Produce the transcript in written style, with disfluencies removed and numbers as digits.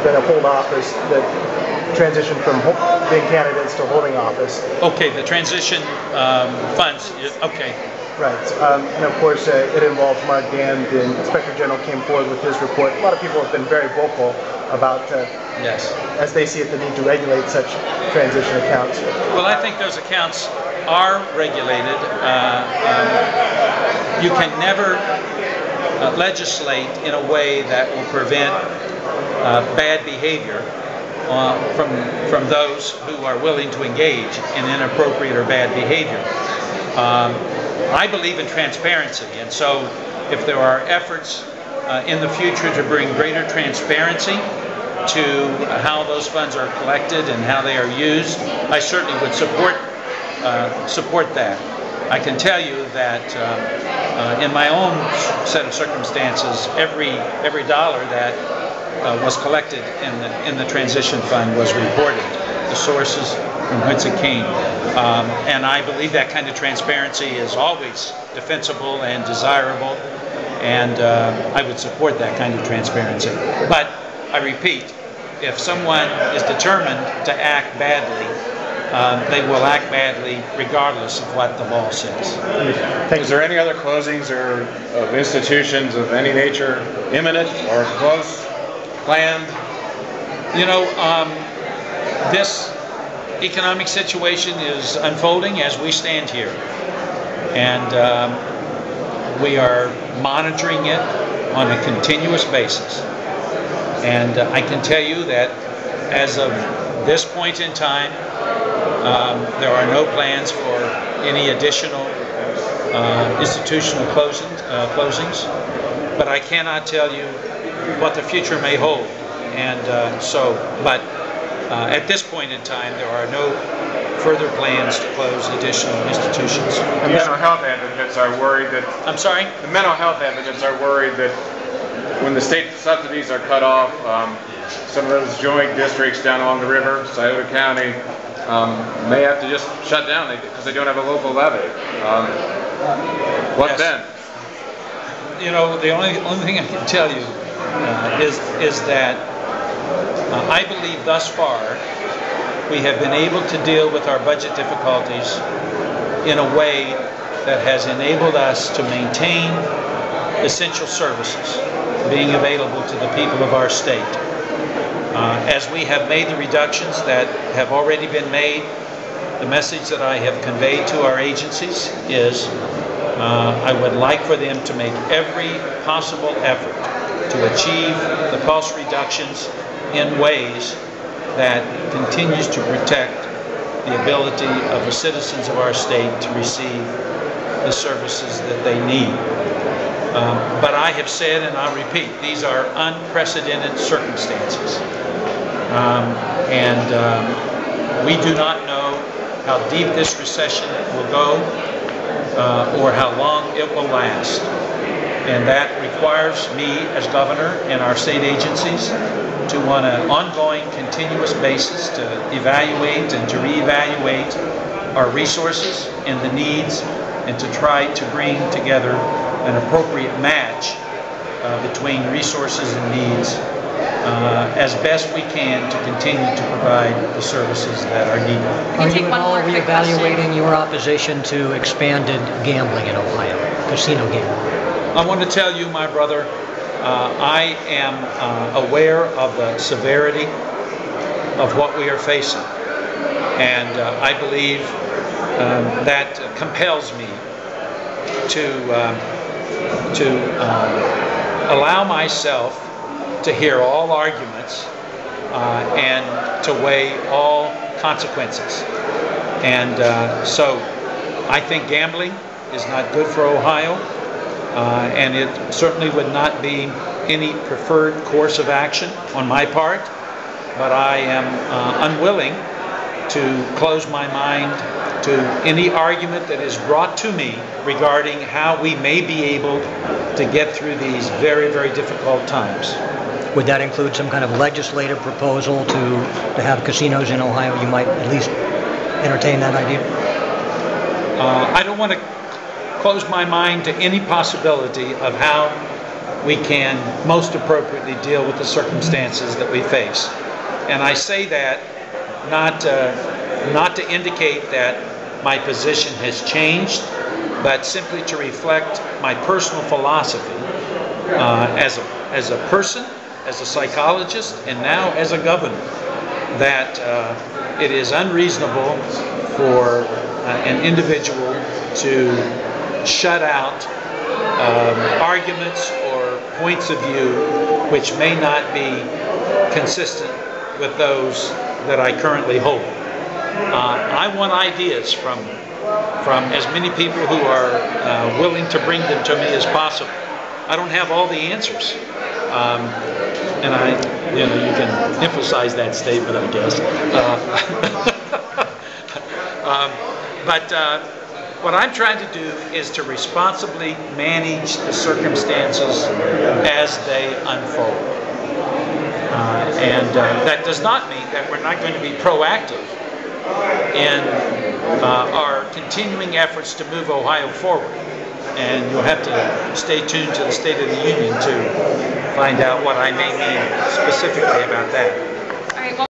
going to hold office, the transition from being candidates to holding office. Okay, the transition funds, okay. Right, and of course it involves Mark Gann. The Inspector General came forward with his report. A lot of people have been very vocal about, yes, as they see it, the need to regulate such transition accounts. Well, I think those accounts are regulated. You can never legislate in a way that will prevent bad behavior from those who are willing to engage in inappropriate or bad behavior. I believe in transparency, and so if there are efforts in the future to bring greater transparency to how those funds are collected and how they are used, I certainly would support that. I can tell you that in my own set of circumstances, every dollar that was collected in the transition fund was reported, the sources from whence it came. And I believe that kind of transparency is always defensible and desirable, and I would support that kind of transparency. But I repeat, if someone is determined to act badly, they will act badly regardless of what the law says. Is there any other closings or of institutions of any nature imminent or close, planned? You know, this economic situation is unfolding as we stand here, and we are monitoring it on a continuous basis. And I can tell you that as of this point in time, there are no plans for any additional institutional closings, but I cannot tell you what the future may hold. And at this point in time, there are no further plans to close additional institutions. The mental health advocates are worried that... I'm sorry? The mental health advocates are worried that when the state subsidies are cut off, some of those joint districts down along the river, Scioto County, may have to just shut down because they don't have a local levy. What then? You know, the only thing I can tell you is that I believe thus far we have been able to deal with our budget difficulties in a way that has enabled us to maintain essential services being available to the people of our state. As we have made the reductions that have already been made, the message that I have conveyed to our agencies is I would like for them to make every possible effort to achieve the cost reductions in ways that continues to protect the ability of the citizens of our state to receive the services that they need. But I have said, and I'll repeat, these are unprecedented circumstances. We do not know how deep this recession will go or how long it will last. And that requires me as governor and our state agencies to, on an ongoing, continuous basis, to evaluate and to reevaluate our resources and the needs, and to try to bring together an appropriate match between resources and needs as best we can to continue to provide the services that are needed. Are you at all reevaluating your opposition to expanded gambling in Ohio, casino gambling? I want to tell you, my brother, I am aware of the severity of what we are facing, and I believe that compels me to allow myself to hear all arguments and to weigh all consequences. And so I think gambling is not good for Ohio, and it certainly would not be any preferred course of action on my part, but I am unwilling to close my mind to any argument that is brought to me regarding how we may be able to get through these very, very difficult times. Would that include some kind of legislative proposal to have casinos in Ohio? You might at least entertain that idea? I don't want to close my mind to any possibility of how we can most appropriately deal with the circumstances that we face. And I say that not to indicate that my position has changed, but simply to reflect my personal philosophy as a person, as a psychologist, and now as a governor, that it is unreasonable for an individual to shut out arguments or points of view which may not be consistent with those that I currently hold. I want ideas from as many people who are willing to bring them to me as possible. I don't have all the answers, and you can emphasize that statement, I guess. But what I'm trying to do is to responsibly manage the circumstances as they unfold. And that does not mean that we're not going to be proactive in our continuing efforts to move Ohio forward. And you'll have to stay tuned to the State of the Union to find out what I may mean specifically about that.